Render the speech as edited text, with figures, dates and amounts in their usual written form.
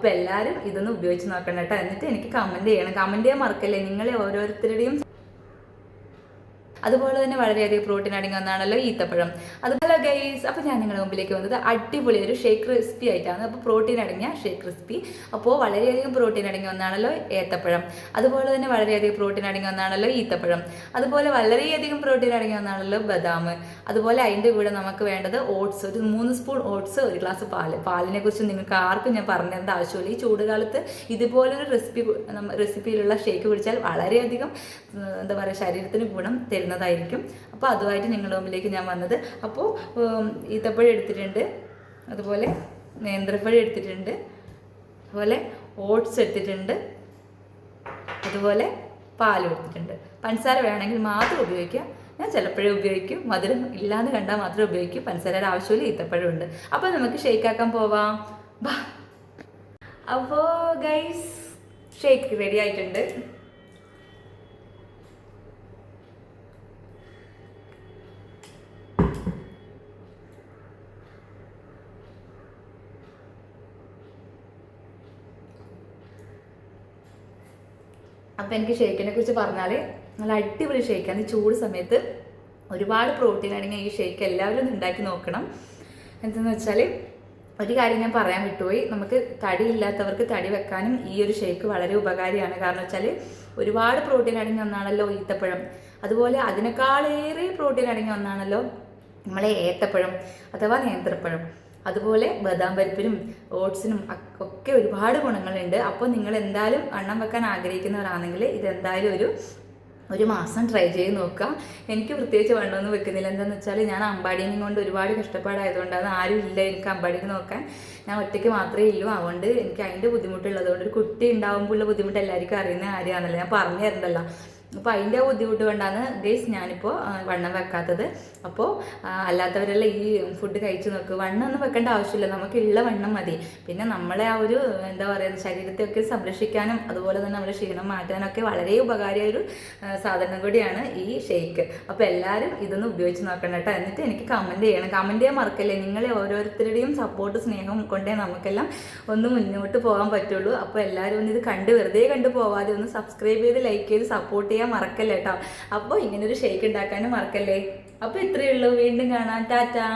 അപ്പോൾ എല്ലാവരും ഇതൊന്ന് ഉപയോഗിച്ച് നോക്കണം കേട്ടോ. എന്നിട്ട് എനിക്ക് കമൻറ്റ് ചെയ്യണം. കമൻറ്റ് ചെയ്യാൻ മറക്കല്ലേ. നിങ്ങളെ ഓരോരുത്തരുടെയും അതുപോലെ തന്നെ വളരെയധികം പ്രോട്ടീൻ അടങ്ങിയ ഒന്നാണല്ലോ ഈത്തപ്പഴം. അതുപോലെ ഗൈസ്, അപ്പോൾ ഞാൻ നിങ്ങളുടെ മുമ്പിലേക്ക് വന്നത് അടിപൊളി ഒരു ഷേക്ക് റെസിപ്പി ആയിട്ടാണ്. അപ്പോൾ പ്രോട്ടീൻ അടങ്ങിയ ഷേക്ക് റെസിപ്പി. അപ്പോൾ വളരെയധികം പ്രോട്ടീൻ അടങ്ങിയ ഒന്നാണല്ലോ ഏത്തപ്പഴം. അതുപോലെ തന്നെ വളരെയധികം പ്രോട്ടീൻ അടങ്ങിയ ഒന്നാണല്ലോ ഈത്തപ്പഴം. അതുപോലെ വളരെയധികം പ്രോട്ടീൻ അടങ്ങിയ ഒന്നാണല്ലോ ബദാം. അതുപോലെ അതിൻ്റെ കൂടെ നമുക്ക് വേണ്ടത് ഓട്സ്, ഒരു 3 സ്പൂൺ ഓട്സ്, 1 ഗ്ലാസ് പാലിനെ കുറിച്ച് നിങ്ങൾക്ക് ആർക്കും ഞാൻ പറഞ്ഞു തരേണ്ട ആവശ്യമില്ല. ഈ ചൂടുകാലത്ത് ഇതുപോലൊരു റെസിപ്പിയിലുള്ള ഷേക്ക് കുടിച്ചാൽ വളരെയധികം എന്താ പറയുക, ശരീരത്തിന് ഗുണം തരുന്നതായിരിക്കും. അപ്പോൾ അതുമായിട്ട് നിങ്ങളുടെ മുമ്പിലേക്ക് ഞാൻ വന്നത്. അപ്പോൾ ഈത്തപ്പഴം എടുത്തിട്ടുണ്ട്, അതുപോലെ നേന്ത്രപ്പഴം എടുത്തിട്ടുണ്ട്, അതുപോലെ ഓട്സ് എടുത്തിട്ടുണ്ട്, അതുപോലെ പാലും എടുത്തിട്ടുണ്ട്. പഞ്ചസാര വേണമെങ്കിൽ മാത്രം ഉപയോഗിക്കാം. ഞാൻ ചിലപ്പോഴേ ഉപയോഗിക്കും, മധുരം ഇല്ലാന്ന് കണ്ടാൽ മാത്രമേ ഉപയോഗിക്കും. പഞ്ചസാരയുടെ ആവശ്യമില്ല, ഈത്തപ്പഴം ഉണ്ട്. അപ്പോൾ നമുക്ക് ഷേക്കാക്കാൻ പോവാം. അപ്പോൾ ഗൈസ്, ഷേക്ക് റെഡി ആയിട്ടുണ്ട്. അപ്പോൾ എനിക്ക് ഷേക്കിനെ കുറിച്ച് പറഞ്ഞാൽ നല്ല അടിപൊളി ഷേക്കാണ്. ഈ ചൂട് സമയത്ത് ഒരുപാട് പ്രോട്ടീൻ അടങ്ങിയ ഈ ഷേക്ക് എല്ലാവരും ഒന്ന് ഉണ്ടാക്കി നോക്കണം. എന്തെന്ന് വെച്ചാൽ, ഒരു കാര്യം ഞാൻ പറയാൻ വിട്ടുപോയി. നമുക്ക് തടിയില്ലാത്തവർക്ക് തടി വെക്കാനും ഈ ഒരു ഷേക്ക് വളരെ ഉപകാരിയാണ്. കാരണം വെച്ചാൽ ഒരുപാട് പ്രോട്ടീൻ അടങ്ങിയ ഒന്നാണല്ലോ ഈത്തപ്പഴം. അതുപോലെ അതിനേക്കാളേറെ പ്രോട്ടീൻ അടങ്ങിയ ഒന്നാണല്ലോ നമ്മളെ ഏത്തപ്പഴം അഥവാ നേന്ത്രപ്പഴം. അതുപോലെ ബദാം പരിപ്പിനും ഓട്സിനും ഒക്കെ ഒരുപാട് ഗുണങ്ങളുണ്ട്. അപ്പോൾ നിങ്ങൾ എന്തായാലും വണ്ണം വെക്കാൻ ആഗ്രഹിക്കുന്നവരാണെങ്കിൽ ഇതെന്തായാലും ഒരു മാസം ട്രൈ ചെയ്ത് നോക്കുക. എനിക്ക് പ്രത്യേകിച്ച് വണ്ണമൊന്നും വെക്കുന്നില്ല. എന്താണെന്ന് വെച്ചാൽ ഞാൻ അമ്പാടിയും കൊണ്ട് ഒരുപാട് കഷ്ടപ്പാടായതുകൊണ്ടാണ്. ആരും ഇല്ല എനിക്ക് അമ്പാടിക്ക് നോക്കാൻ. ഞാൻ ഒറ്റയ്ക്ക് മാത്രമേ ഉള്ളൂ. അതുകൊണ്ട് എനിക്ക് അതിൻ്റെ ബുദ്ധിമുട്ടുള്ളതുകൊണ്ട്, ഒരു കുട്ടി ഉണ്ടാകുമ്പോൾ ഉള്ള ബുദ്ധിമുട്ട് എല്ലാവർക്കും അറിയുന്ന കാര്യമാണല്ലോ, ഞാൻ പറഞ്ഞു തരണ്ടല്ലോ. അപ്പോൾ അതിൻ്റെ ബുദ്ധിമുട്ട് കൊണ്ടാണ് ഗൈസ് ഞാനിപ്പോൾ വണ്ണം വെക്കാത്തത്. അപ്പോൾ അല്ലാത്തവരെല്ലാം ഈ ഫുഡ് കഴിച്ച് നോക്കുക. വണ്ണം ഒന്നും വെക്കേണ്ട ആവശ്യമില്ല, നമുക്കുള്ള വണ്ണം മതി. പിന്നെ നമ്മളെ ആ ഒരു എന്താ പറയുക, ശരീരത്തെയൊക്കെ സംരക്ഷിക്കാനും അതുപോലെ തന്നെ നമ്മുടെ ക്ഷീണം മാറ്റാനൊക്കെ വളരെ ഉപകാരമായ ഒരു സാധനം കൂടിയാണ് ഈ ഷേക്ക്. അപ്പോൾ എല്ലാവരും ഇതൊന്ന് ഉപയോഗിച്ച് നോക്കണം കേട്ടോ. എന്നിട്ട് എനിക്ക് കമൻറ്റ് ചെയ്യണം. കമൻറ്റ് ചെയ്യാൻ മറക്കല്ലേ. നിങ്ങളെ ഓരോരുത്തരുടെയും സപ്പോർട്ട്, സ്നേഹം കൊണ്ടേ നമുക്കെല്ലാം ഒന്ന് മുന്നോട്ട് പോകാൻ പറ്റുള്ളൂ. അപ്പോൾ എല്ലാവരും ഒന്ന് ഇത് വെറുതെ കണ്ടു പോവാതെ ഒന്ന് സബ്സ്ക്രൈബ് ചെയ്ത് ലൈക്ക് ചെയ്ത് സപ്പോർട്ട് ചെയ്യാൻ മറക്കല്ലേ കേട്ടോ. അപ്പോൾ ഇങ്ങനൊരു ഷേക്ക് ഉണ്ടാക്കാനും മറക്കല്ലേ. അപ്പോൾ ഇത്രയേ ഉള്ളൂ. വീണ്ടും കാണാം. ടാറ്റാ.